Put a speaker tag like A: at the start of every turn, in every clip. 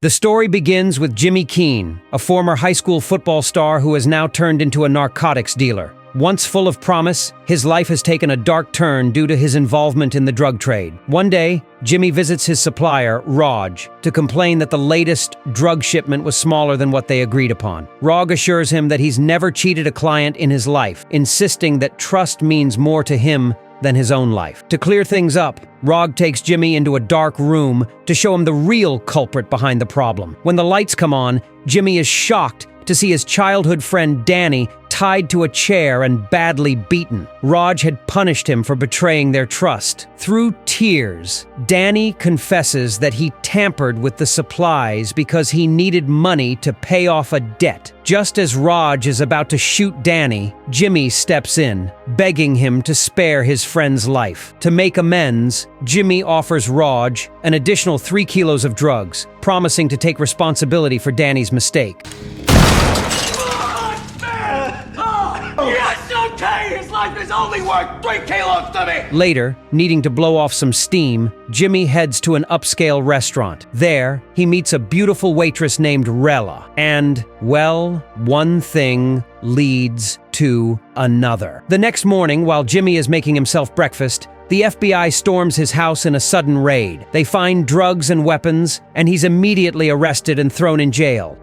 A: The story begins with Jimmy Keene, a former high school football star who has now turned into a narcotics dealer. Once full of promise, his life has taken a dark turn due to his involvement in the drug trade. One day, Jimmy visits his supplier, Raj, to complain that the latest drug shipment was smaller than what they agreed upon. Raj assures him that he's never cheated a client in his life, insisting that trust means more to him than his own life. To clear things up, Raj takes Jimmy into a dark room to show him the real culprit behind the problem. When the lights come on, Jimmy is shocked to see his childhood friend Danny tied to a chair and badly beaten. Raj had punished him for betraying their trust. Through tears, Danny confesses that he tampered with the supplies because he needed money to pay off a debt. Just as Raj is about to shoot Danny, Jimmy steps in, begging him to spare his friend's life. To make amends, Jimmy offers Raj an additional 3 kilos of drugs, promising to take responsibility for Danny's mistake.
B: Yes, okay! His life is only worth 3 kilos to me!
A: Later, needing to blow off some steam, Jimmy heads to an upscale restaurant. There, he meets a beautiful waitress named Rella. And, well, one thing leads to another. The next morning, while Jimmy is making himself breakfast, the FBI storms his house in a sudden raid. They find drugs and weapons, and he's immediately arrested and thrown in jail.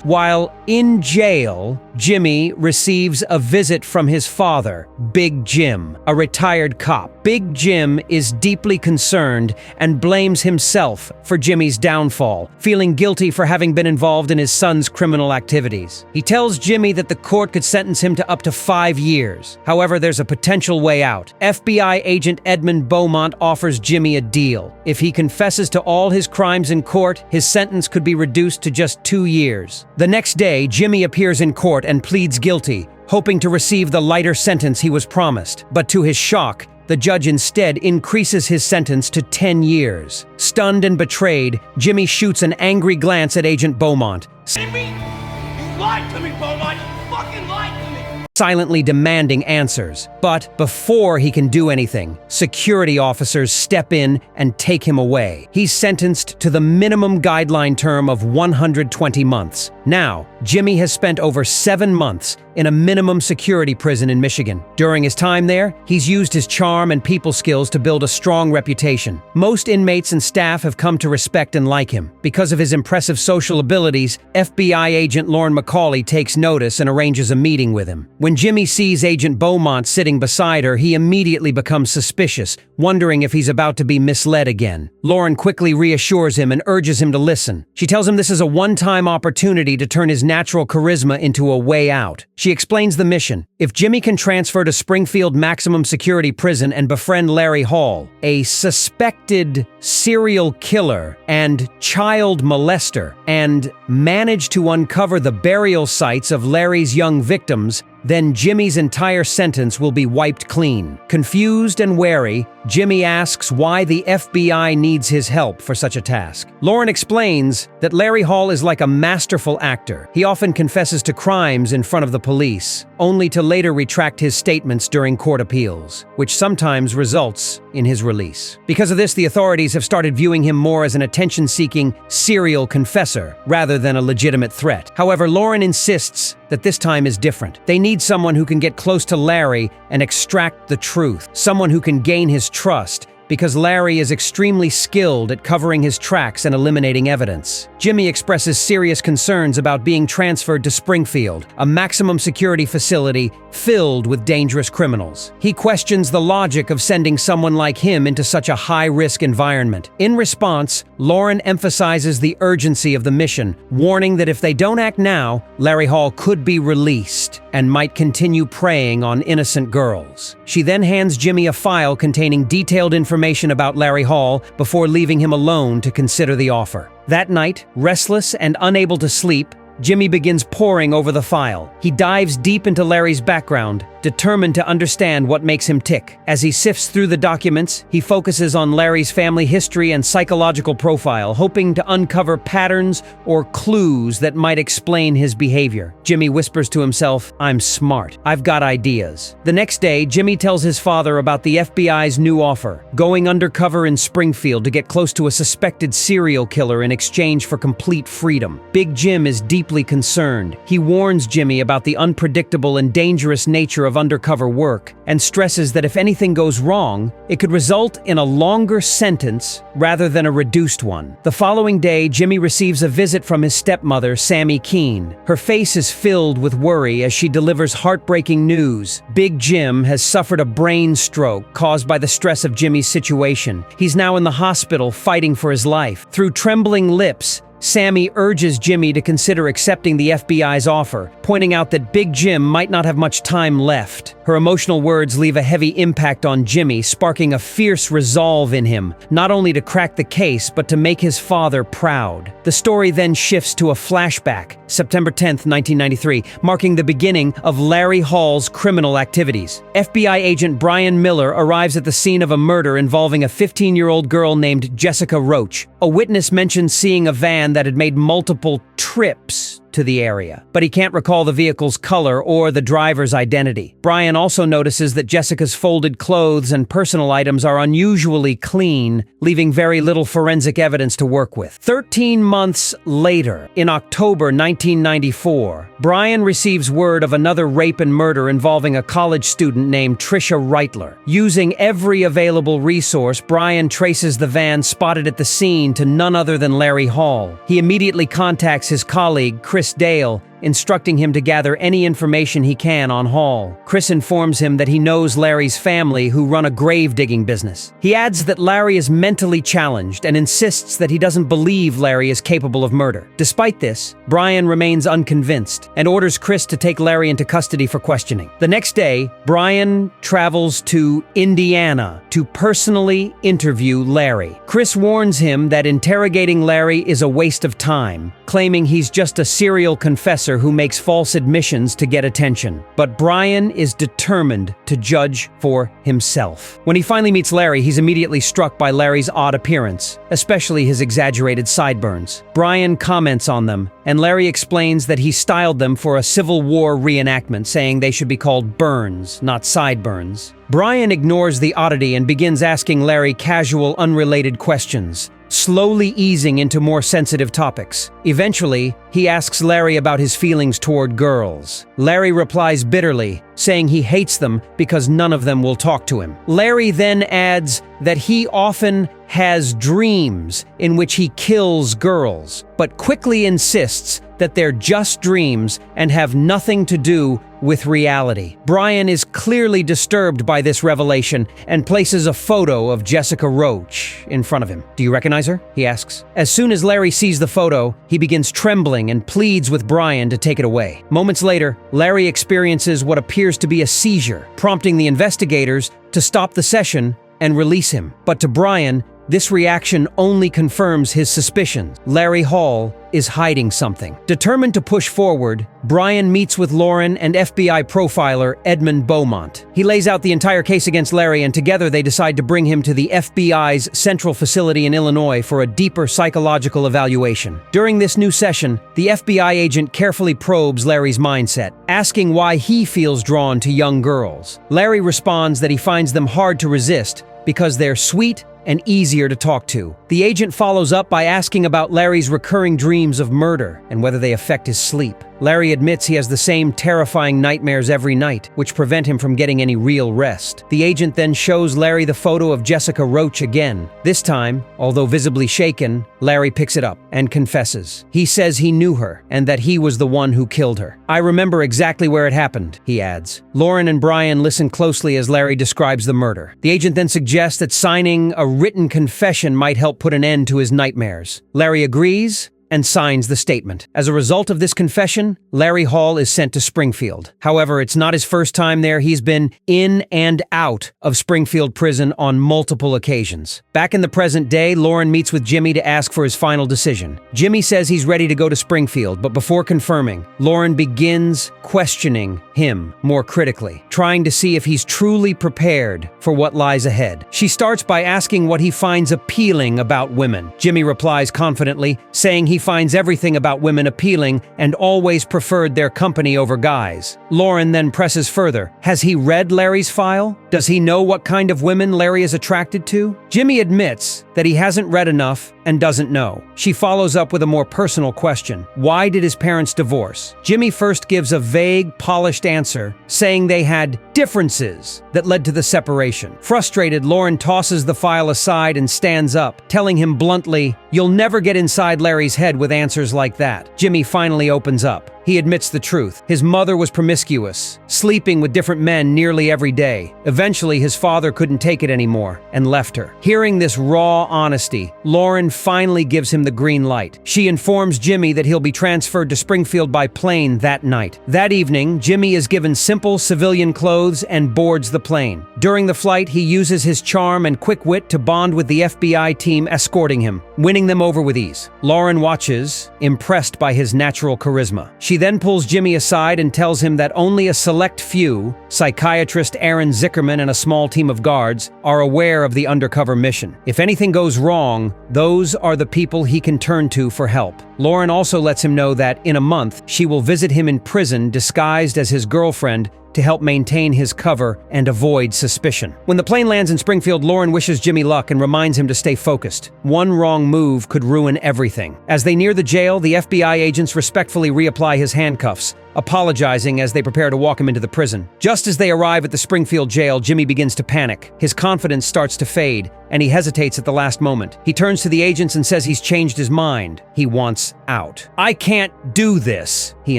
A: While in jail, Jimmy receives a visit from his father, Big Jim, a retired cop. Big Jim is deeply concerned and blames himself for Jimmy's downfall, feeling guilty for having been involved in his son's criminal activities. He tells Jimmy that the court could sentence him to up to 5 years. However, there's a potential way out. FBI agent Edmund Beaumont offers Jimmy a deal. If he confesses to all his crimes in court, his sentence could be reduced to just 2 years. The next day, Jimmy appears in court and pleads guilty, hoping to receive the lighter sentence he was promised. But to his shock, the judge instead increases his sentence to 10 years. Stunned and betrayed, Jimmy shoots an angry glance at Agent Beaumont,
B: Jimmy, you lied to me, Beaumont! You fucking lied to me!
A: silently demanding answers. But before he can do anything, security officers step in and take him away. He's sentenced to the minimum guideline term of 120 months. Now, Jimmy has spent over 7 months in a minimum security prison in Michigan. During his time there, he's used his charm and people skills to build a strong reputation. Most inmates and staff have come to respect and like him. Because of his impressive social abilities, FBI agent Lauren McCauley takes notice and arranges a meeting with him. When Jimmy sees Agent Beaumont sitting beside her, he immediately becomes suspicious, wondering if he's about to be misled again. Lauren quickly reassures him and urges him to listen. She tells him this is a one-time opportunity to turn his natural charisma into a way out. She explains the mission. If Jimmy can transfer to Springfield Maximum Security Prison and befriend Larry Hall, a suspected serial killer and child molester, and manage to uncover the burial sites of Larry's young victims, then Jimmy's entire sentence will be wiped clean. Confused and wary, Jimmy asks why the FBI needs his help for such a task. Lauren explains that Larry Hall is like a masterful actor. He often confesses to crimes in front of the police, only to later retract his statements during court appeals, which sometimes results in his release. Because of this, the authorities have started viewing him more as an attention-seeking serial confessor rather than a legitimate threat. However, Lauren insists that this time is different. They need someone who can get close to Larry and extract the truth, someone who can gain his trust, because Larry is extremely skilled at covering his tracks and eliminating evidence. Jimmy expresses serious concerns about being transferred to Springfield, a maximum security facility filled with dangerous criminals. He questions the logic of sending someone like him into such a high-risk environment. In response, Lauren emphasizes the urgency of the mission, warning that if they don't act now, Larry Hall could be released and might continue preying on innocent girls. She then hands Jimmy a file containing detailed information about Larry Hall before leaving him alone to consider the offer. That night, restless and unable to sleep, Jimmy begins poring over the file. He dives deep into Larry's background, determined to understand what makes him tick. As he sifts through the documents, he focuses on Larry's family history and psychological profile, hoping to uncover patterns or clues that might explain his behavior. Jimmy whispers to himself, "I'm smart. I've got ideas." The next day, Jimmy tells his father about the FBI's new offer, going undercover in Springfield to get close to a suspected serial killer in exchange for complete freedom. Big Jim is deeply concerned. He warns Jimmy about the unpredictable and dangerous nature of undercover work and stresses that if anything goes wrong, it could result in a longer sentence rather than a reduced one. The following day, Jimmy receives a visit from his stepmother, Jimmy Keene. Her face is filled with worry as she delivers heartbreaking news. Big Jim has suffered a brain stroke caused by the stress of Jimmy's situation. He's now in the hospital fighting for his life. Through trembling lips, Sammy urges Jimmy to consider accepting the FBI's offer, pointing out that Big Jim might not have much time left. Her emotional words leave a heavy impact on Jimmy, sparking a fierce resolve in him, not only to crack the case, but to make his father proud. The story then shifts to a flashback, September 10th, 1993, marking the beginning of Larry Hall's criminal activities. FBI agent Brian Miller arrives at the scene of a murder involving a 15-year-old girl named Jessica Roach. A witness mentions seeing a van that had made multiple trips to the area, but he can't recall the vehicle's color or the driver's identity. Brian also notices that Jessica's folded clothes and personal items are unusually clean, leaving very little forensic evidence to work with. 13 months later, in October 1994, Brian receives word of another rape and murder involving a college student named Trisha Reitler. Using every available resource, Brian traces the van spotted at the scene to none other than Larry Hall. He immediately contacts his colleague, Chris Dale, instructing him to gather any information he can on Hall. Chris informs him that he knows Larry's family, who run a grave-digging business. He adds that Larry is mentally challenged and insists that he doesn't believe Larry is capable of murder. Despite this, Brian remains unconvinced and orders Chris to take Larry into custody for questioning. The next day, Brian travels to Indiana to personally interview Larry. Chris warns him that interrogating Larry is a waste of time, claiming he's just a serial confessor who makes false admissions to get attention. But Brian is determined to judge for himself. When he finally meets Larry, he's immediately struck by Larry's odd appearance, especially his exaggerated sideburns. Brian comments on them, and Larry explains that he styled them for a Civil War reenactment, saying they should be called burns, not sideburns. Brian ignores the oddity and begins asking Larry casual, unrelated questions, slowly easing into more sensitive topics. Eventually, he asks Larry about his feelings toward girls. Larry replies bitterly, saying he hates them because none of them will talk to him. Larry then adds that he often has dreams in which he kills girls, but quickly insists that they're just dreams and have nothing to do with reality. Brian is clearly disturbed by this revelation and places a photo of Jessica Roach in front of him. "Do you recognize her?" he asks. As soon as Larry sees the photo, he begins trembling and pleads with Brian to take it away. Moments later, Larry experiences what appears to be a seizure, prompting the investigators to stop the session and release him. But to Brian, this reaction only confirms his suspicions. Larry Hall is hiding something. Determined to push forward, Brian meets with Lauren and FBI profiler Edmund Beaumont. He lays out the entire case against Larry, and together they decide to bring him to the FBI's central facility in Illinois for a deeper psychological evaluation. During this new session, the FBI agent carefully probes Larry's mindset, asking why he feels drawn to young girls. Larry responds that he finds them hard to resist because they're sweet and easier to talk to. The agent follows up by asking about Larry's recurring dreams of murder and whether they affect his sleep. Larry admits he has the same terrifying nightmares every night, which prevent him from getting any real rest. The agent then shows Larry the photo of Jessica Roach again. This time, although visibly shaken, Larry picks it up and confesses. He says he knew her and that he was the one who killed her. "I remember exactly where it happened," he adds. Lauren and Brian listen closely as Larry describes the murder. The agent then suggests that signing a written confession might help put an end to his nightmares. Larry agrees and signs the statement. As a result of this confession, Larry Hall is sent to Springfield. However, it's not his first time there. He's been in and out of Springfield prison on multiple occasions. Back in the present day, Lauren meets with Jimmy to ask for his final decision. Jimmy says he's ready to go to Springfield, but before confirming, Lauren begins questioning him more critically, trying to see if he's truly prepared for what lies ahead. She starts by asking what he finds appealing about women. Jimmy replies confidently, saying he finds everything about women appealing and always preferred their company over guys. Lauren then presses further. Has he read Larry's file? Does he know what kind of women Larry is attracted to? Jimmy admits that he hasn't read enough and doesn't know. She follows up with a more personal question. Why did his parents divorce? Jimmy first gives a vague, polished answer, saying they had differences that led to the separation. Frustrated, Lauren tosses the file aside and stands up, telling him bluntly, "You'll never get inside Larry's head with answers like that." Jimmy finally opens up. He admits the truth. His mother was promiscuous, sleeping with different men nearly every day. Eventually, his father couldn't take it anymore and left her. Hearing this raw honesty, Lauren finally gives him the green light. She informs Jimmy that he'll be transferred to Springfield by plane that night. That evening, Jimmy is given simple civilian clothes and boards the plane. During the flight, he uses his charm and quick wit to bond with the FBI team escorting him, winning them over with ease. Lauren watches, impressed by his natural charisma. She then pulls Jimmy aside and tells him that only a select few, psychiatrist Aaron Zickerman and a small team of guards, are aware of the undercover mission. If anything goes wrong, those are the people he can turn to for help. Lauren also lets him know that in a month, she will visit him in prison disguised as his girlfriend to help maintain his cover and avoid suspicion. When the plane lands in Springfield, Lauren wishes Jimmy luck and reminds him to stay focused. One wrong move could ruin everything. As they near the jail, the FBI agents respectfully reapply his handcuffs, apologizing as they prepare to walk him into the prison. Just as they arrive at the Springfield jail, Jimmy begins to panic. His confidence starts to fade, and he hesitates at the last moment. He turns to the agents and says he's changed his mind. He wants out. "I can't do this," he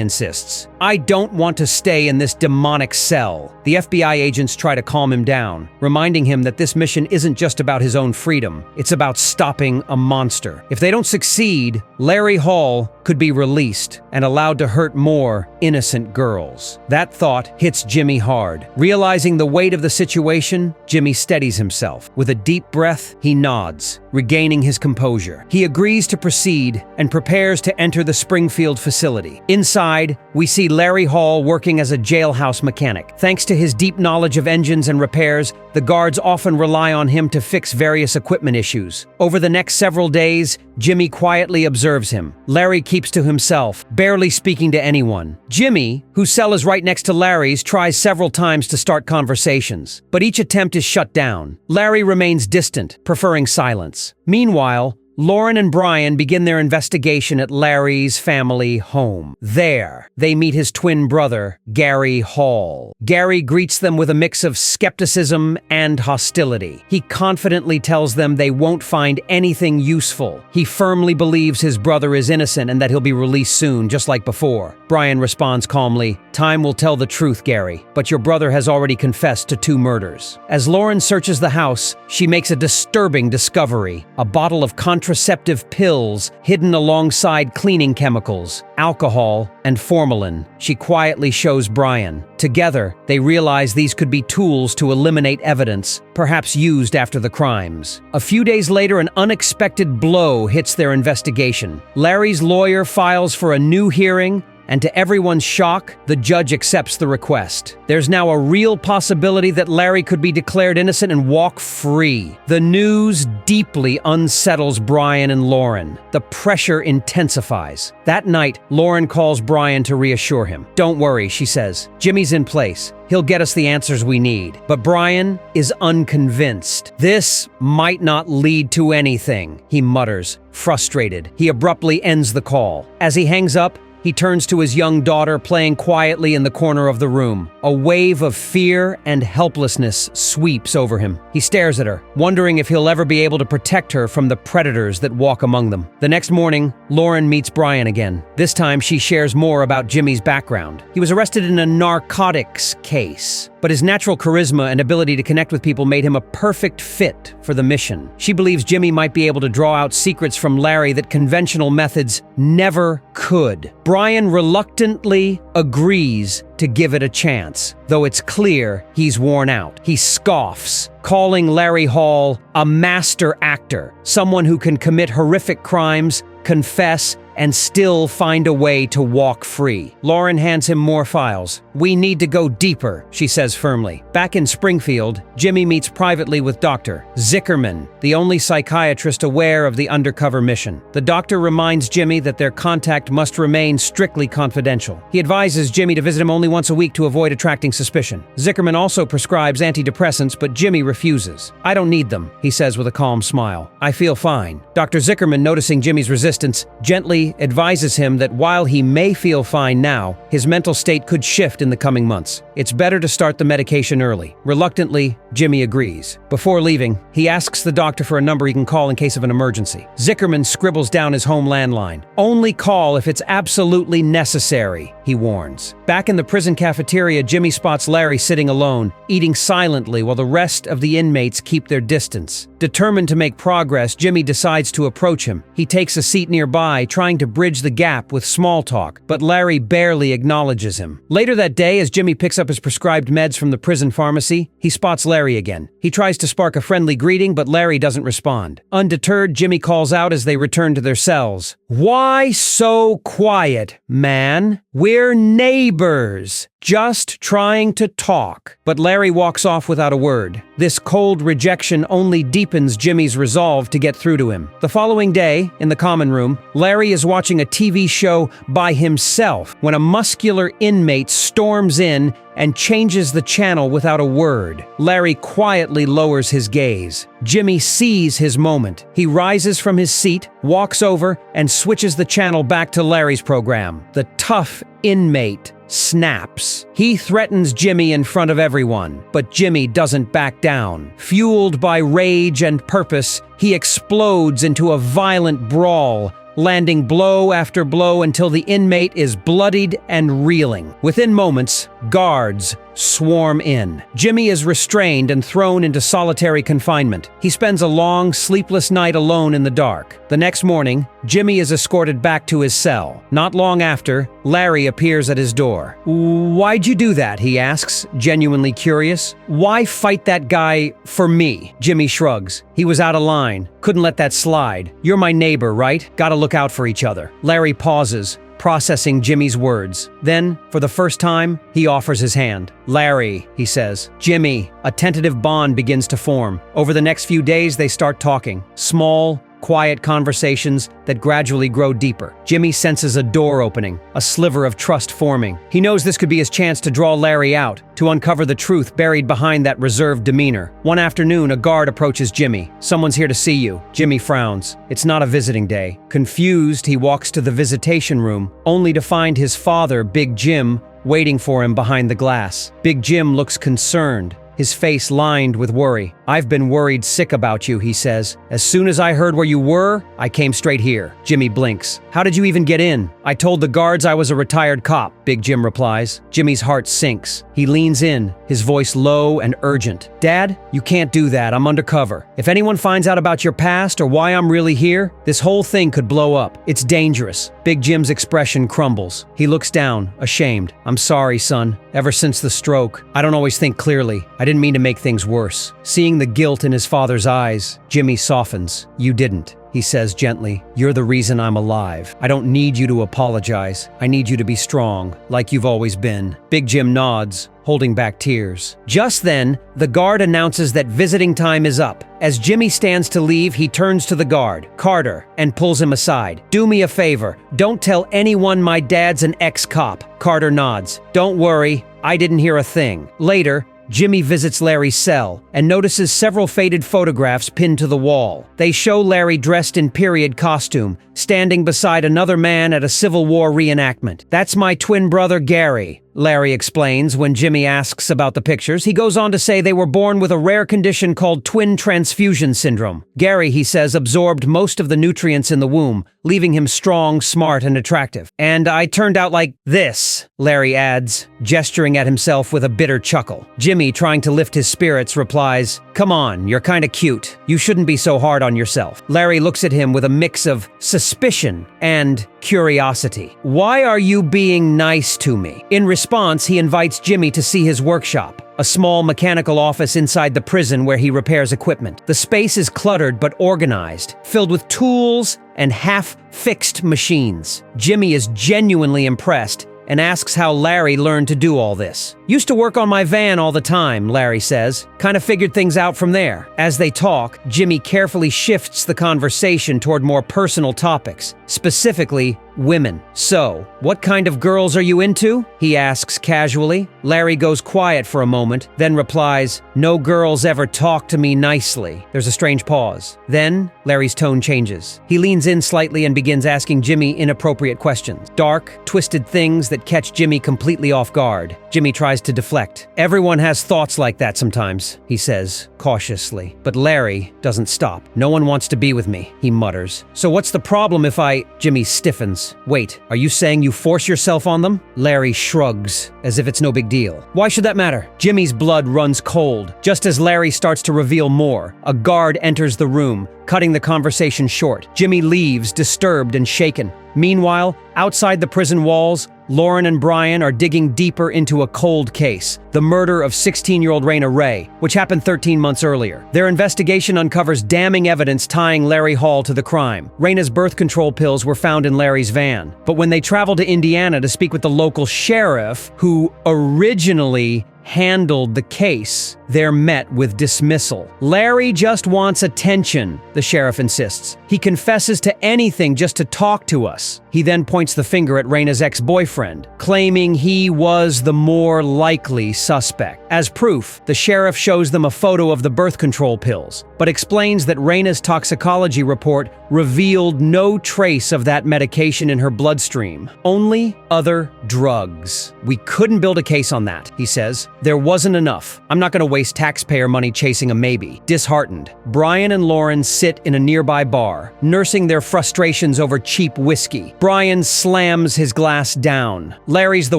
A: insists. "I don't want to stay in this demonic cell." The FBI agents try to calm him down, reminding him that this mission isn't just about his own freedom. It's about stopping a monster. If they don't succeed, Larry Hall could be released and allowed to hurt more innocent girls. That thought hits Jimmy hard. Realizing the weight of the situation, Jimmy steadies himself. With a deep breath, he nods, regaining his composure. He agrees to proceed and prepares to enter the Springfield facility. Inside, we see Larry Hall working as a jailhouse mechanic. Thanks to his deep knowledge of engines and repairs, the guards often rely on him to fix various equipment issues. Over the next several days, Jimmy quietly observes him. Larry keeps to himself, barely speaking to anyone. Jimmy, whose cell is right next to Larry's, tries several times to start conversations, but each attempt is shut down. Larry remains distant, preferring silence. Meanwhile, Lauren and Brian begin their investigation at Larry's family home. There, they meet his twin brother, Gary Hall. Gary greets them with a mix of skepticism and hostility. He confidently tells them they won't find anything useful. He firmly believes his brother is innocent and that he'll be released soon, just like before. Brian responds calmly, "Time will tell the truth, Gary, but your brother has already confessed to 2 murders." As Lauren searches the house, she makes a disturbing discovery: a bottle of contraceptive pills hidden alongside cleaning chemicals, alcohol, and formalin. She quietly shows Brian. Together, they realize these could be tools to eliminate evidence, perhaps used after the crimes. A few days later, an unexpected blow hits their investigation. Larry's lawyer files for a new hearing, and to everyone's shock, the judge accepts the request. There's now a real possibility that Larry could be declared innocent and walk free. The news deeply unsettles Brian and Lauren. The pressure intensifies. That night, Lauren calls Brian to reassure him. "Don't worry," she says. "Jimmy's in place. He'll get us the answers we need." But Brian is unconvinced. "This might not lead to anything," he mutters, frustrated. He abruptly ends the call. As he hangs up, he turns to his young daughter playing quietly in the corner of the room. A wave of fear and helplessness sweeps over him. He stares at her, wondering if he'll ever be able to protect her from the predators that walk among them. The next morning, Lauren meets Brian again. This time, she shares more about Jimmy's background. He was arrested in a narcotics case, but but his natural charisma and ability to connect with people made him a perfect fit for the mission. She believes Jimmy might be able to draw out secrets from Larry that conventional methods never could. Brian reluctantly agrees to give it a chance, though it's clear he's worn out. He scoffs, calling Larry Hall a master actor, someone who can commit horrific crimes, confess, and still find a way to walk free. Lauren hands him more files. "We need to go deeper," she says firmly. Back in Springfield, Jimmy meets privately with Dr. Zickerman, the only psychiatrist aware of the undercover mission. The doctor reminds Jimmy that their contact must remain strictly confidential. He advises Jimmy to visit him only once a week to avoid attracting suspicion. Zickerman also prescribes antidepressants, but Jimmy refuses. "I don't need them," he says with a calm smile. "I feel fine." Dr. Zickerman, noticing Jimmy's resistance, gently advises him that while he may feel fine now, his mental state could shift in the coming months. It's better to start the medication early. Reluctantly, Jimmy agrees. Before leaving, he asks the doctor for a number he can call in case of an emergency. Zickerman scribbles down his home landline. "Only call if it's absolutely necessary," he warns. Back in the prison cafeteria, Jimmy spots Larry sitting alone, eating silently while the rest of the inmates keep their distance. Determined to make progress, Jimmy decides to approach him. He takes a seat nearby, trying to bridge the gap with small talk, but Larry barely acknowledges him. Later that day, as Jimmy picks up his prescribed meds from the prison pharmacy, he spots Larry again. He tries to spark a friendly greeting, but Larry doesn't respond. Undeterred, Jimmy calls out as they return to their cells. "Why so quiet, man? We're neighbors. Just trying to talk." But Larry walks off without a word. This cold rejection only deepens Jimmy's resolve to get through to him. The following day, in the common room, Larry is watching a TV show by himself when a muscular inmate storms in and changes the channel without a word. Larry quietly lowers his gaze. Jimmy sees his moment. He rises from his seat, walks over, and switches the channel back to Larry's program. The tough inmate snaps. He threatens Jimmy in front of everyone, but Jimmy doesn't back down. Fueled by rage and purpose, he explodes into a violent brawl, landing blow after blow until the inmate is bloodied and reeling. Within moments, guards swarm in. Jimmy is restrained and thrown into solitary confinement. He spends a long, sleepless night alone in the dark. The next morning, Jimmy is escorted back to his cell. Not long after, Larry appears at his door. "Why'd you do that?" he asks, genuinely curious. "Why fight that guy for me?" Jimmy shrugs. "He was out of line. Couldn't let that slide. You're my neighbor, right? Gotta look out for each other." Larry pauses, processing Jimmy's words. Then, for the first time, he offers his hand. "Larry," he says. "Jimmy." A tentative bond begins to form. Over the next few days, they start talking. Small, quiet conversations that gradually grow deeper. Jimmy senses a door opening, a sliver of trust forming. He knows this could be his chance to draw Larry out, to uncover the truth buried behind that reserved demeanor. One afternoon, a guard approaches Jimmy. "Someone's here to see you." Jimmy frowns. It's not a visiting day. Confused, he walks to the visitation room, only to find his father, Big Jim, waiting for him behind the glass. Big Jim looks concerned, his face lined with worry. "I've been worried sick about you," he says. "As soon as I heard where you were, I came straight here." Jimmy blinks. "How did you even get in?" "I told the guards I was a retired cop," Big Jim replies. Jimmy's heart sinks. He leans in, his voice low and urgent. "Dad, you can't do that. I'm undercover. If anyone finds out about your past or why I'm really here, this whole thing could blow up. It's dangerous." Big Jim's expression crumbles. He looks down, ashamed. "I'm sorry, son. Ever since the stroke, I don't always think clearly. I didn't mean to make things worse." Seeing the guilt in his father's eyes, Jimmy softens. "You didn't," he says gently. "You're the reason I'm alive. I don't need you to apologize. I need you to be strong, like you've always been." Big Jim nods, holding back tears. Just then, the guard announces that visiting time is up. As Jimmy stands to leave, he turns to the guard, Carter, and pulls him aside. "Do me a favor. Don't tell anyone my dad's an ex-cop." Carter nods. "Don't worry. I didn't hear a thing." Later, Jimmy visits Larry's cell and notices several faded photographs pinned to the wall. They show Larry dressed in period costume, standing beside another man at a Civil War reenactment. "That's my twin brother Gary," Larry explains when Jimmy asks about the pictures. He goes on to say they were born with a rare condition called twin transfusion syndrome. Gary, he says, absorbed most of the nutrients in the womb, leaving him strong, smart, and attractive. And I turned out like this, Larry adds, gesturing at himself with a bitter chuckle. Jimmy, trying to lift his spirits, replies, "Come on, you're kinda cute. You shouldn't be so hard on yourself." Larry looks at him with a mix of suspicion and curiosity. "Why are you being nice to me?" In response, he invites Jimmy to see his workshop, a small mechanical office inside the prison where he repairs equipment. The space is cluttered but organized, filled with tools and half-fixed machines. Jimmy is genuinely impressed and asks how Larry learned to do all this. "Used to work on my van all the time," Larry says. "Kind of figured things out from there." As they talk, Jimmy carefully shifts the conversation toward more personal topics, specifically women. "So, what kind of girls are you into?" he asks casually. Larry goes quiet for a moment, then replies, "No girls ever talk to me nicely." There's a strange pause. Then, Larry's tone changes. He leans in slightly and begins asking Jimmy inappropriate questions. Dark, twisted things that catch Jimmy completely off guard. Jimmy tries to deflect. "Everyone has thoughts like that sometimes," he says, cautiously. But Larry doesn't stop. "No one wants to be with me," he mutters. "So what's the problem if I—" Jimmy stiffens. "Wait, are you saying you force yourself on them?" Larry shrugs, as if it's no big deal. "Why should that matter?" Jimmy's blood runs cold. Just as Larry starts to reveal more, a guard enters the room, cutting the conversation short. Jimmy leaves, disturbed and shaken. Meanwhile, outside the prison walls, Lauren and Brian are digging deeper into a cold case, the murder of 16-year-old Raina Ray, which happened 13 months earlier. Their investigation uncovers damning evidence tying Larry Hall to the crime. Raina's birth control pills were found in Larry's van. But when they travel to Indiana to speak with the local sheriff, who originally handled the case, they're met with dismissal. "Larry just wants attention," the sheriff insists. "He confesses to anything just to talk to us." He then points the finger at Raina's ex-boyfriend, claiming he was the more likely suspect. As proof, the sheriff shows them a photo of the birth control pills, but explains that Raina's toxicology report revealed no trace of that medication in her bloodstream, only other drugs. "We couldn't build a case on that," he says. "There wasn't enough. I'm not going to waste taxpayer money chasing a maybe." Disheartened, Brian and Lauren sit in a nearby bar, nursing their frustrations over cheap whiskey. Brian slams his glass down. Larry's the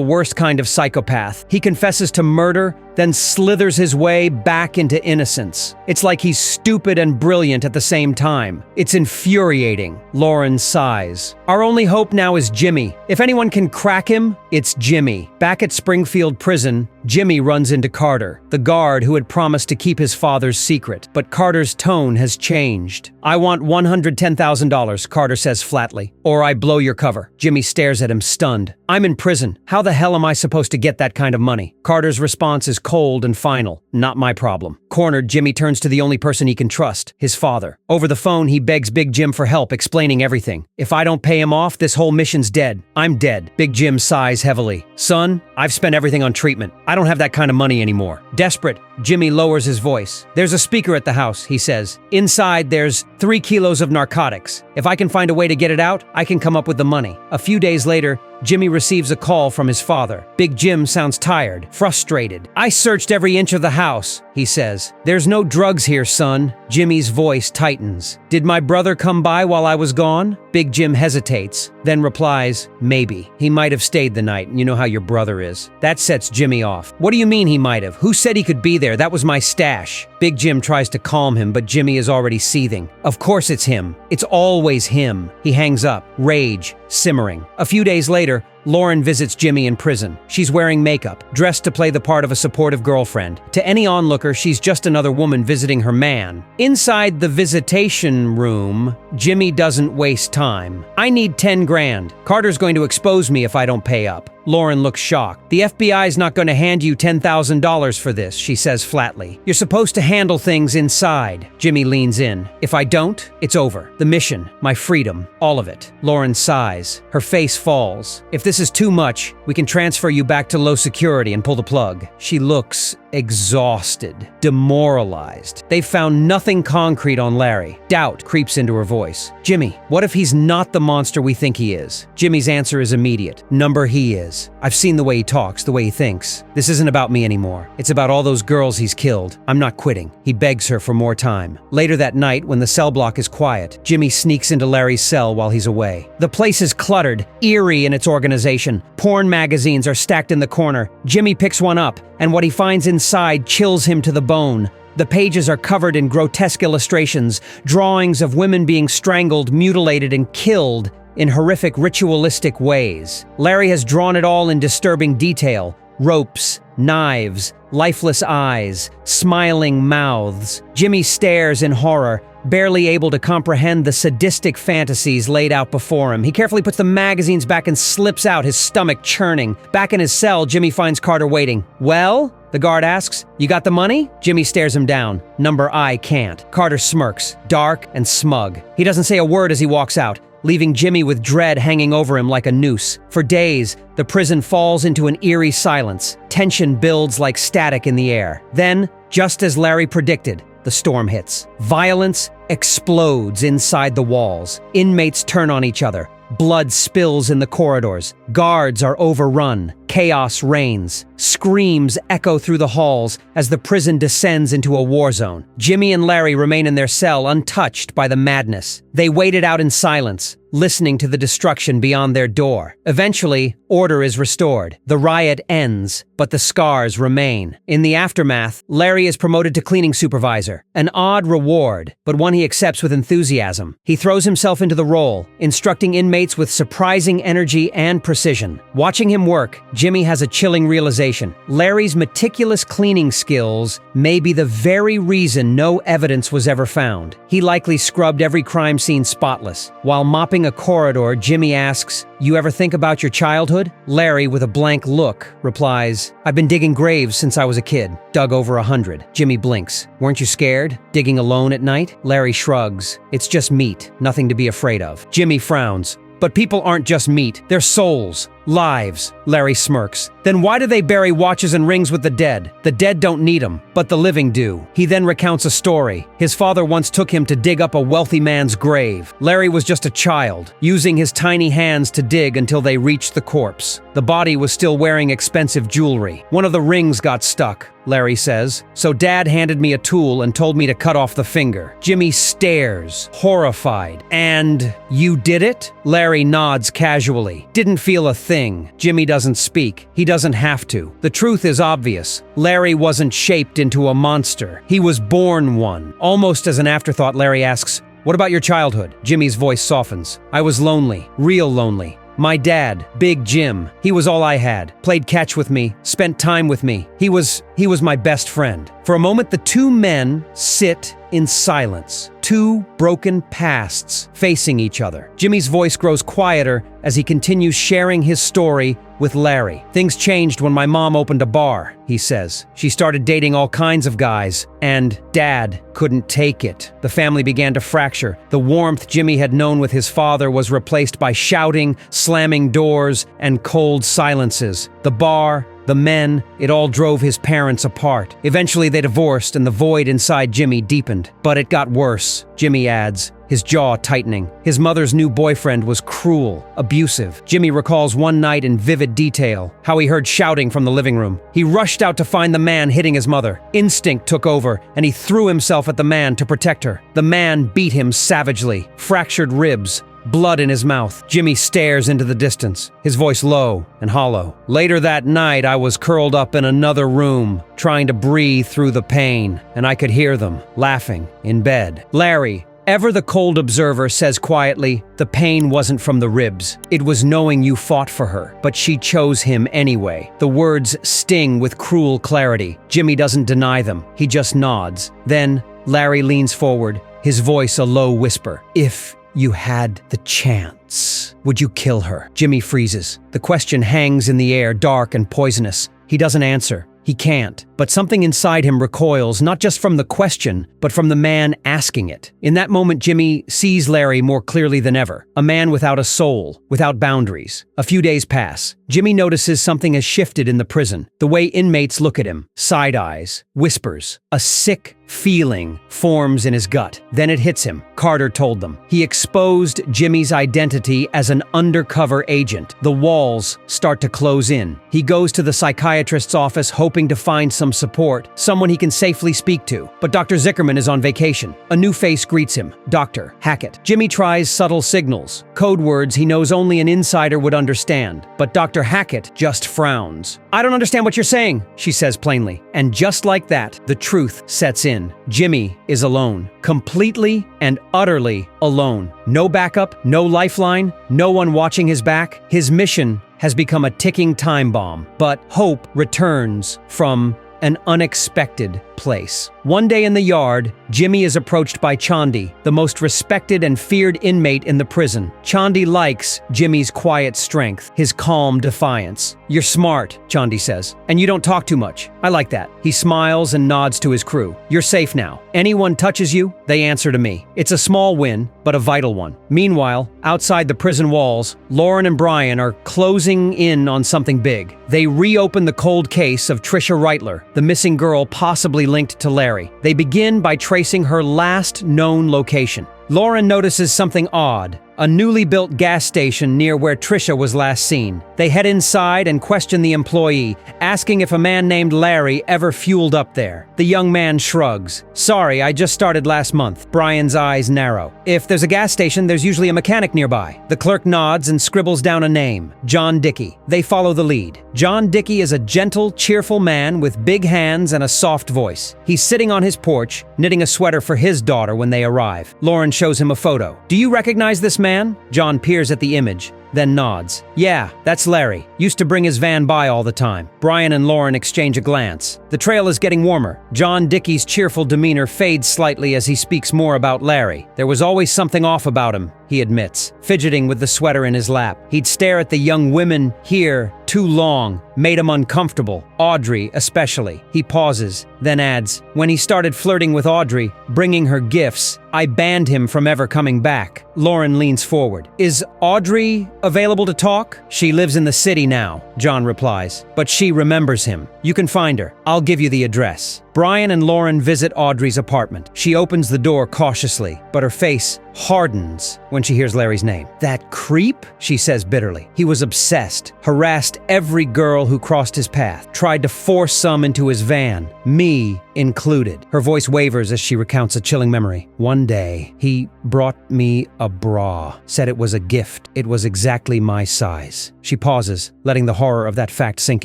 A: worst kind of psychopath. He confesses to murder, then slithers his way back into innocence. It's like he's stupid and brilliant at the same time. It's infuriating. Lauren sighs. "Our only hope now is Jimmy. If anyone can crack him, it's Jimmy." Back at Springfield Prison, Jimmy runs into Carter, the guard who had promised to keep his father's secret. But Carter's tone has changed. "I want $110,000, Carter says flatly, "or I blow your cover." Jimmy stares at him, stunned. "I'm in prison. How the hell am I supposed to get that kind of money?" Carter's response is cold and final. "Not my problem." Cornered, Jimmy turns to the only person he can trust, his father. Over the phone, he begs Big Jim for help, explaining everything. "If I don't pay him off, this whole mission's dead. I'm dead." Big Jim sighs heavily. "Son, I've spent everything on treatment. I don't have that kind of money anymore." Desperate, Jimmy lowers his voice. "There's a speaker at the house," he says. "Inside, there's 3 kilos of narcotics. If I can find a way to get it out, I can come up with the money." A few days later, Jimmy receives a call from his father. Big Jim sounds tired, frustrated. "I searched every inch of the house," he says. "There's no drugs here, son." Jimmy's voice tightens. "Did my brother come by while I was gone?" Big Jim hesitates, then replies, "Maybe. He might have stayed the night. You know how your brother is." That sets Jimmy off. "What do you mean he might have? Who said he could be there? That was my stash." Big Jim tries to calm him, but Jimmy is already seething. "Of course it's him. It's always him." He hangs up, rage simmering. A few days later, Lauren visits Jimmy in prison. She's wearing makeup, dressed to play the part of a supportive girlfriend. To any onlooker, she's just another woman visiting her man. Inside the visitation room, Jimmy doesn't waste time. "I need 10 grand. Carter's going to expose me if I don't pay up." Lauren looks shocked. "The FBI's not going to hand you $10,000 for this," she says flatly. "You're supposed to handle things inside." Jimmy leans in. "If I don't, it's over. The mission, my freedom, all of it." Lauren sighs. Her face falls. "If this is too much, we can transfer you back to low security and pull the plug." She looks exhausted, demoralized. They found nothing concrete on Larry. Doubt creeps into her voice. Jimmy, what if he's not the monster we think he is? Jimmy's answer is immediate. Number he is. I've seen the way he talks, the way he thinks. This isn't about me anymore. It's about all those girls he's killed. I'm not quitting. He begs her for more time. Later that night, when the cell block is quiet, Jimmy sneaks into Larry's cell while he's away. The place is cluttered, eerie in its organization. Porn magazines are stacked in the corner. Jimmy picks one up, and what he finds inside chills him to the bone. The pages are covered in grotesque illustrations, drawings of women being strangled, mutilated, and killed in horrific ritualistic ways. Larry has drawn it all in disturbing detail. Ropes, knives, lifeless eyes, smiling mouths. Jimmy stares in horror, barely able to comprehend the sadistic fantasies laid out before him. He carefully puts the magazines back and slips out, his stomach churning. Back in his cell, Jimmy finds Carter waiting. Well? The guard asks, "You got the money?" Jimmy stares him down. Number I can't. Carter smirks, dark and smug. He doesn't say a word as he walks out, leaving Jimmy with dread hanging over him like a noose. For days, the prison falls into an eerie silence. Tension builds like static in the air. Then, just as Larry predicted, the storm hits. Violence explodes inside the walls. Inmates turn on each other. Blood spills in the corridors. Guards are overrun. Chaos reigns. Screams echo through the halls as the prison descends into a war zone. Jimmy and Larry remain in their cell, untouched by the madness. They wait it out in silence, listening to the destruction beyond their door. Eventually, order is restored. The riot ends, but the scars remain. In the aftermath, Larry is promoted to cleaning supervisor. An odd reward, but one he accepts with enthusiasm. He throws himself into the role, instructing inmates with surprising energy and precision. Watching him work, Jimmy has a chilling realization. Larry's meticulous cleaning skills may be the very reason no evidence was ever found. He likely scrubbed every crime scene spotless. While mopping a corridor, Jimmy asks, "You ever think about your childhood?" Larry, with a blank look, replies, "I've been digging graves since I was a kid. Dug over 100. Jimmy blinks. "Weren't you scared? Digging alone at night?" Larry shrugs. "It's just meat. Nothing to be afraid of." Jimmy frowns. "But people aren't just meat. They're souls. Lives." Larry smirks. "Then why do they bury watches and rings with the dead? The dead don't need them, but the living do." He then recounts a story. His father once took him to dig up a wealthy man's grave. Larry was just a child, using his tiny hands to dig until they reached the corpse. The body was still wearing expensive jewelry. "One of the rings got stuck," Larry says. "So Dad handed me a tool and told me to cut off the finger." Jimmy stares, horrified. "And you did it?" Larry nods casually. "Didn't feel a thing." Jimmy doesn't speak. He doesn't have to. The truth is obvious. Larry wasn't shaped into a monster. He was born one. Almost as an afterthought, Larry asks, "What about your childhood?" Jimmy's voice softens. "I was lonely. Real lonely. My dad, Big Jim, he was all I had. Played catch with me, spent time with me. He was my best friend." For a moment, the two men sit in silence. Two broken pasts facing each other. Jimmy's voice grows quieter as he continues sharing his story with Larry. "Things changed when my mom opened a bar," he says. "She started dating all kinds of guys, and Dad couldn't take it. The family began to fracture. The warmth Jimmy had known with his father was replaced by shouting, slamming doors, and cold silences. The bar, the men, it all drove his parents apart. Eventually they divorced and the void inside Jimmy deepened. But it got worse," Jimmy adds, his jaw tightening. His mother's new boyfriend was cruel, abusive. Jimmy recalls one night in vivid detail, how he heard shouting from the living room. He rushed out to find the man hitting his mother. Instinct took over, and he threw himself at the man to protect her. The man beat him savagely, fractured ribs, blood in his mouth. Jimmy stares into the distance, his voice low and hollow. "Later that night, I was curled up in another room, trying to breathe through the pain, and I could hear them, laughing, in bed." Larry, ever the cold observer, says quietly, "The pain wasn't from the ribs. It was knowing you fought for her, but she chose him anyway." The words sting with cruel clarity. Jimmy doesn't deny them. He just nods. Then, Larry leans forward, his voice a low whisper. "If you had the chance, would you kill her?" Jimmy freezes. The question hangs in the air, dark and poisonous. He doesn't answer. He can't. But something inside him recoils, not just from the question, but from the man asking it. In that moment, Jimmy sees Larry more clearly than ever. A man without a soul, without boundaries. A few days pass. Jimmy notices something has shifted in the prison. The way inmates look at him. Side eyes. Whispers. A sick feeling forms in his gut. Then it hits him. Carter told them. He exposed Jimmy's identity as an undercover agent. The walls start to close in. He goes to the psychiatrist's office hoping to find some support, someone he can safely speak to. But Dr. Zickerman is on vacation. A new face greets him. Dr. Hackett. Jimmy tries subtle signals. Code words he knows only an insider would understand. But Dr. Hackett just frowns. "I don't understand what you're saying," she says plainly. And just like that, the truth sets in. Jimmy is alone. Completely and utterly alone. No backup, no lifeline, no one watching his back. His mission has become a ticking time bomb. But hope returns from an unexpected place. One day in the yard, Jimmy is approached by Chandi, the most respected and feared inmate in the prison. Chandi likes Jimmy's quiet strength, his calm defiance. "You're smart," Chandi says, "and you don't talk too much. I like that." He smiles and nods to his crew. "You're safe now. Anyone touches you, they answer to me." It's a small win, but a vital one. Meanwhile, outside the prison walls, Lauren and Brian are closing in on something big. They reopen the cold case of Trisha Reitler, the missing girl possibly linked to Larry. They begin by tracing her last known location. Lauren notices something odd. A newly built gas station near where Trisha was last seen. They head inside and question the employee, asking if a man named Larry ever fueled up there. The young man shrugs. "Sorry, I just started last month." Brian's eyes narrow. "If there's a gas station, there's usually a mechanic nearby." The clerk nods and scribbles down a name. John Dickey. They follow the lead. John Dickey is a gentle, cheerful man with big hands and a soft voice. He's sitting on his porch, knitting a sweater for his daughter when they arrive. Lauren shows him a photo. "Do you recognize this man?" John peers at the image, then nods. "Yeah, that's Larry. Used to bring his van by all the time." Brian and Lauren exchange a glance. The trail is getting warmer. John Dickey's cheerful demeanor fades slightly as he speaks more about Larry. "There was always something off about him," he admits, fidgeting with the sweater in his lap. "He'd stare at the young women here too long, made him uncomfortable. Audrey especially." He pauses, then adds, "When he started flirting with Audrey, bringing her gifts, I banned him from ever coming back." Lauren leans forward. "Is Audrey available to talk?" "She lives in the city now," John replies, "but she remembers him. You can find her. I'll give you the address." Brian and Lauren visit Audrey's apartment. She opens the door cautiously, but her face hardens when she hears Larry's name. "That creep?" she says bitterly. "He was obsessed, harassed every girl who crossed his path, tried to force some into his van, me included." Her voice wavers as she recounts a chilling memory. "One day, he brought me a bra, said it was a gift. It was exactly my size." She pauses, letting the horror of that fact sink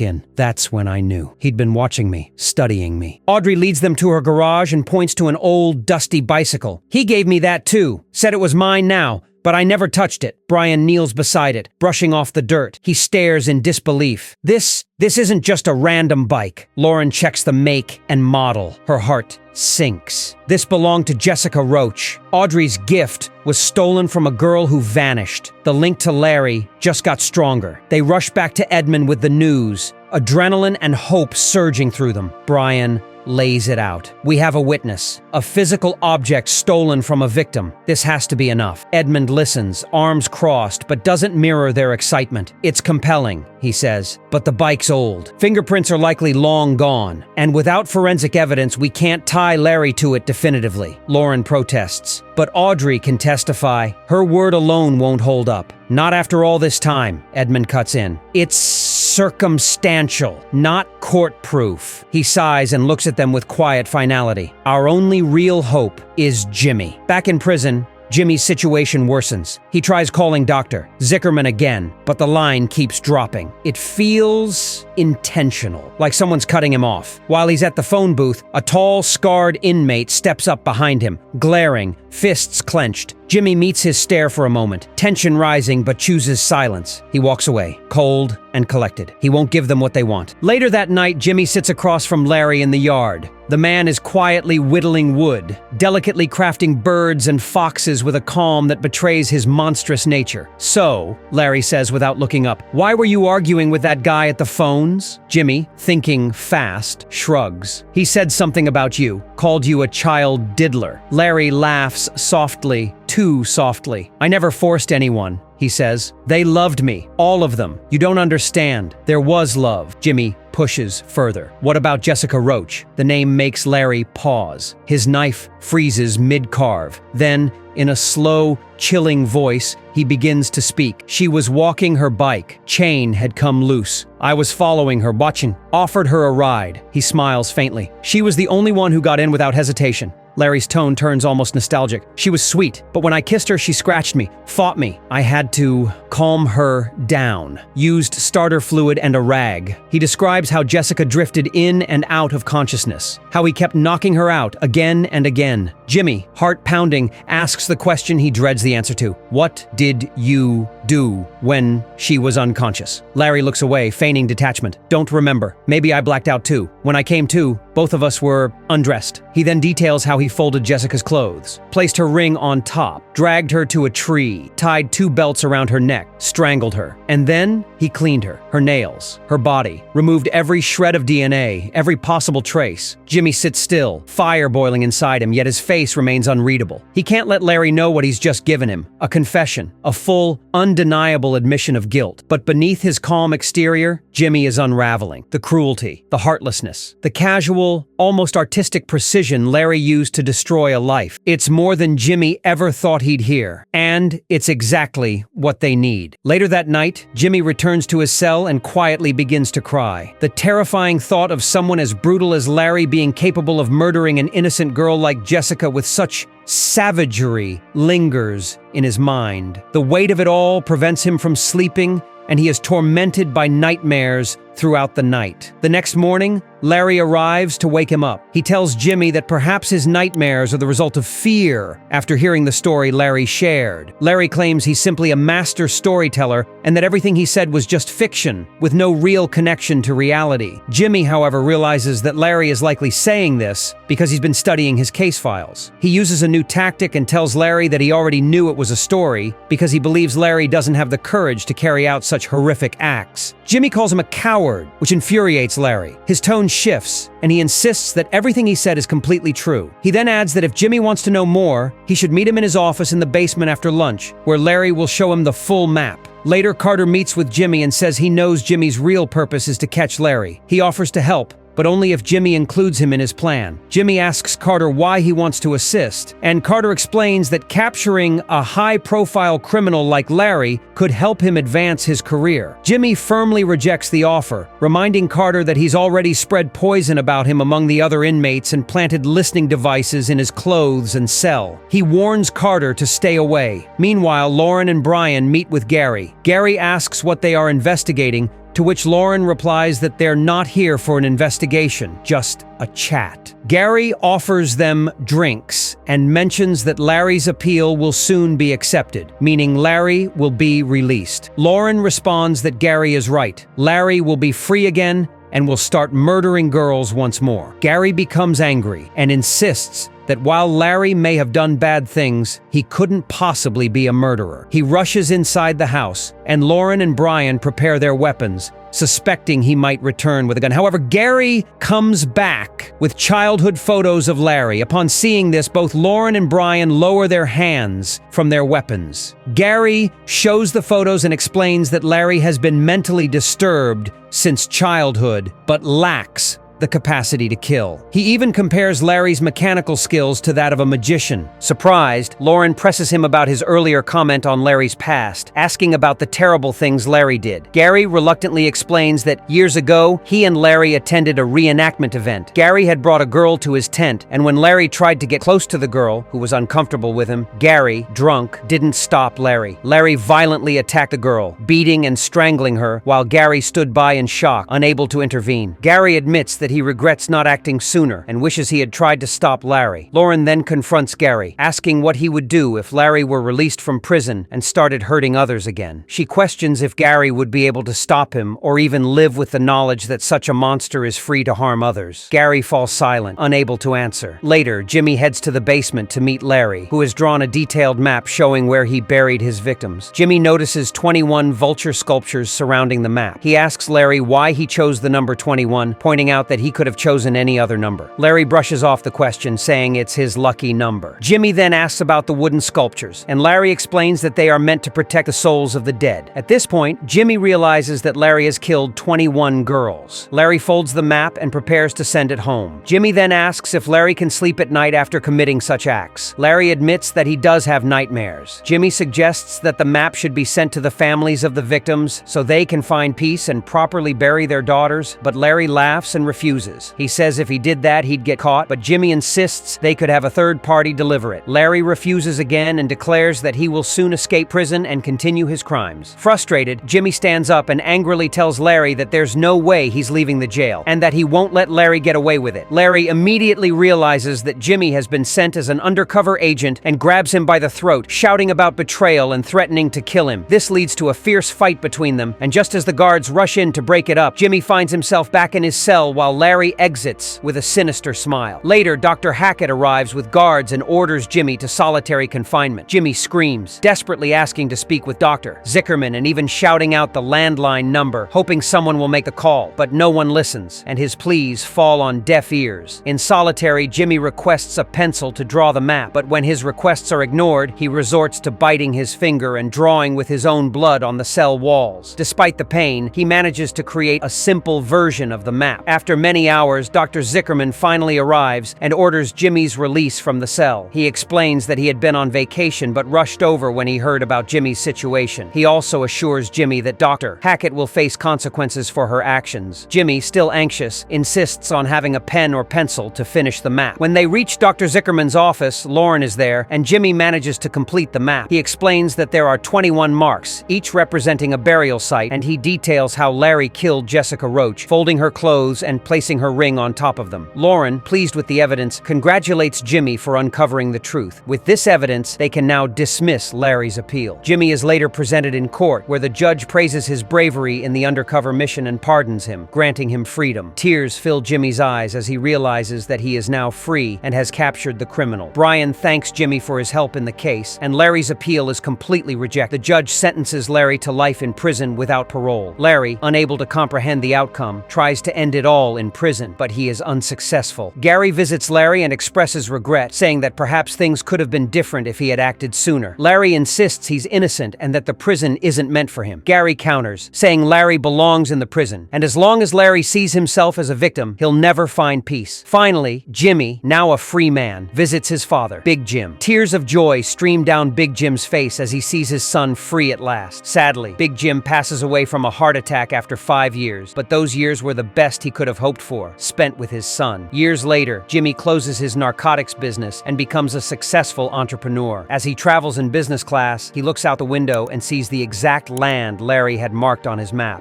A: in. "That's when I knew. He'd been watching me, studying me." Audrey leads them to her garage and points to an old, dusty bicycle. "He gave me that too. Said it was mine now, but I never touched it." Brian kneels beside it, brushing off the dirt. He stares in disbelief. This isn't just a random bike." Lauren checks the make and model. Her heart sinks. "This belonged to Jessica Roach. Audrey's gift was stolen from a girl who vanished." The link to Larry just got stronger. They rush back to Edmond with the news, adrenaline and hope surging through them. Brian lays it out. "We have a witness. A physical object stolen from a victim. This has to be enough." Edmund listens, arms crossed, but doesn't mirror their excitement. "It's compelling," he says, "but the bike's old. Fingerprints are likely long gone. And without forensic evidence, we can't tie Larry to it definitively." Lauren protests. "But Audrey can testify. Her word alone won't hold up." "Not after all this time," Edmund cuts in. "It's circumstantial, not court-proof." He sighs and looks at them with quiet finality. "Our only real hope is Jimmy." Back in prison, Jimmy's situation worsens. He tries calling Dr. Zickerman again, but the line keeps dropping. It feels intentional, like someone's cutting him off. While he's at the phone booth, a tall, scarred inmate steps up behind him, glaring, fists clenched. Jimmy meets his stare for a moment, tension rising but chooses silence. He walks away, cold and collected. He won't give them what they want. Later that night, Jimmy sits across from Larry in the yard. The man is quietly whittling wood, delicately crafting birds and foxes with a calm that betrays his monstrous nature. "So," Larry says without looking up, "why were you arguing with that guy at the phones?" Jimmy, thinking fast, shrugs. "He said something about you, called you a child diddler." Larry laughs softly, too softly. "I never forced anyone," he says. "They loved me, all of them. You don't understand. There was love." Jimmy pushes further. "What about Jessica Roach?" The name makes Larry pause. His knife freezes mid-carve. Then, in a slow, chilling voice, he begins to speak. "She was walking her bike. Chain had come loose. I was following her, watching. Offered her a ride." He smiles faintly. "She was the only one who got in without hesitation." Larry's tone turns almost nostalgic. "She was sweet, but when I kissed her, she scratched me, fought me. I had to calm her down. Used starter fluid and a rag." He describes how Jessica drifted in and out of consciousness, how he kept knocking her out again and again. Jimmy, heart pounding, asks the question he dreads the answer to. "What did you do when she was unconscious?" Larry looks away, feigning detachment. "Don't remember. Maybe I blacked out too. When I came to, both of us were undressed." He then details how he folded Jessica's clothes, placed her ring on top, dragged her to a tree, tied 2 belts around her neck, strangled her. And then he cleaned her nails, her body, removed every shred of DNA, every possible trace. Jimmy sits still, fire boiling inside him, yet his face remains unreadable. He can't let Larry know what he's just given him, a confession, a full, undeniable admission of guilt. But beneath his calm exterior, Jimmy is unraveling. The cruelty, the heartlessness, the casual, almost artistic precision Larry used to destroy a life. It's more than Jimmy ever thought he'd hear, and it's exactly what they need. Later that night, Jimmy returns to his cell and quietly begins to cry. The terrifying thought of someone as brutal as Larry being capable of murdering an innocent girl like Jessica with such savagery lingers in his mind. The weight of it all prevents him from sleeping, and he is tormented by nightmares throughout the night. The next morning, Larry arrives to wake him up. He tells Jimmy that perhaps his nightmares are the result of fear after hearing the story Larry shared. Larry claims he's simply a master storyteller and that everything he said was just fiction, with no real connection to reality. Jimmy, however, realizes that Larry is likely saying this because he's been studying his case files. He uses a new tactic and tells Larry that he already knew it was a story because he believes Larry doesn't have the courage to carry out such horrific acts. Jimmy calls him a coward, which infuriates Larry. His tone shifts, and he insists that everything he said is completely true. He then adds that if Jimmy wants to know more, he should meet him in his office in the basement after lunch, where Larry will show him the full map. Later, Carter meets with Jimmy and says he knows Jimmy's real purpose is to catch Larry. He offers to help, but only if Jimmy includes him in his plan. Jimmy asks Carter why he wants to assist, and Carter explains that capturing a high-profile criminal like Larry could help him advance his career. Jimmy firmly rejects the offer, reminding Carter that he's already spread poison about him among the other inmates and planted listening devices in his clothes and cell. He warns Carter to stay away. Meanwhile, Lauren and Brian meet with Gary. Gary asks what they are investigating, to which Lauren replies that they're not here for an investigation, just a chat. Gary offers them drinks and mentions that Larry's appeal will soon be accepted, meaning Larry will be released. Lauren responds that Gary is right. Larry will be free again and will start murdering girls once more. Gary becomes angry and insists that while Larry may have done bad things, he couldn't possibly be a murderer. He rushes inside the house, and Lauren and Brian prepare their weapons, suspecting he might return with a gun. However, Gary comes back with childhood photos of Larry. Upon seeing this, both Lauren and Brian lower their hands from their weapons. Gary shows the photos and explains that Larry has been mentally disturbed since childhood, but lacks the capacity to kill. He even compares Larry's mechanical skills to that of a magician. Surprised, Lauren presses him about his earlier comment on Larry's past, asking about the terrible things Larry did. Gary reluctantly explains that years ago, he and Larry attended a reenactment event. Gary had brought a girl to his tent, and when Larry tried to get close to the girl, who was uncomfortable with him, Gary, drunk, didn't stop Larry. Larry violently attacked the girl, beating and strangling her, while Gary stood by in shock, unable to intervene. Gary admits that he regrets not acting sooner and wishes he had tried to stop Larry. Lauren then confronts Gary, asking what he would do if Larry were released from prison and started hurting others again. She questions if Gary would be able to stop him or even live with the knowledge that such a monster is free to harm others. Gary falls silent, unable to answer. Later, Jimmy heads to the basement to meet Larry, who has drawn a detailed map showing where he buried his victims. Jimmy notices 21 vulture sculptures surrounding the map. He asks Larry why he chose the number 21, pointing out that he could have chosen any other number. Larry brushes off the question, saying it's his lucky number. Jimmy then asks about the wooden sculptures, and Larry explains that they are meant to protect the souls of the dead. At this point, Jimmy realizes that Larry has killed 21 girls. Larry folds the map and prepares to send it home. Jimmy then asks if Larry can sleep at night after committing such acts. Larry admits that he does have nightmares. Jimmy suggests that the map should be sent to the families of the victims so they can find peace and properly bury their daughters, but Larry laughs and refuses. He says if he did that, he'd get caught, but Jimmy insists they could have a third party deliver it. Larry refuses again and declares that he will soon escape prison and continue his crimes. Frustrated, Jimmy stands up and angrily tells Larry that there's no way he's leaving the jail, and that he won't let Larry get away with it. Larry immediately realizes that Jimmy has been sent as an undercover agent and grabs him by the throat, shouting about betrayal and threatening to kill him. This leads to a fierce fight between them, and just as the guards rush in to break it up, Jimmy finds himself back in his cell while Larry exits with a sinister smile. Later, Dr. Hackett arrives with guards and orders Jimmy to solitary confinement. Jimmy screams, desperately asking to speak with Dr. Zickerman and even shouting out the landline number, hoping someone will make the call, but no one listens, and his pleas fall on deaf ears. In solitary, Jimmy requests a pencil to draw the map, but when his requests are ignored, he resorts to biting his finger and drawing with his own blood on the cell walls. Despite the pain, he manages to create a simple version of the map. After many hours, Dr. Zickerman finally arrives and orders Jimmy's release from the cell. He explains that he had been on vacation but rushed over when he heard about Jimmy's situation. He also assures Jimmy that Dr. Hackett will face consequences for her actions. Jimmy, still anxious, insists on having a pen or pencil to finish the map. When they reach Dr. Zickerman's office, Lauren is there, and Jimmy manages to complete the map. He explains that there are 21 marks, each representing a burial site, and he details how Larry killed Jessica Roach, folding her clothes and placing her ring on top of them. Lauren, pleased with the evidence, congratulates Jimmy for uncovering the truth. With this evidence, they can now dismiss Larry's appeal. Jimmy is later presented in court, where the judge praises his bravery in the undercover mission and pardons him, granting him freedom. Tears fill Jimmy's eyes as he realizes that he is now free and has captured the criminal. Brian thanks Jimmy for his help in the case, and Larry's appeal is completely rejected. The judge sentences Larry to life in prison without parole. Larry, unable to comprehend the outcome, tries to end it all in prison, but he is unsuccessful. Gary visits Larry and expresses regret, saying that perhaps things could have been different if he had acted sooner. Larry insists he's innocent and that the prison isn't meant for him. Gary counters, saying Larry belongs in the prison, and as long as Larry sees himself as a victim, he'll never find peace. Finally, Jimmy, now a free man, visits his father, Big Jim. Tears of joy stream down Big Jim's face as he sees his son free at last. Sadly, Big Jim passes away from a heart attack after 5 years, but those years were the best he could have hoped for, spent with his son. Years later, Jimmy closes his narcotics business and becomes a successful entrepreneur. As he travels in business class, he looks out the window and sees the exact land Larry had marked on his map.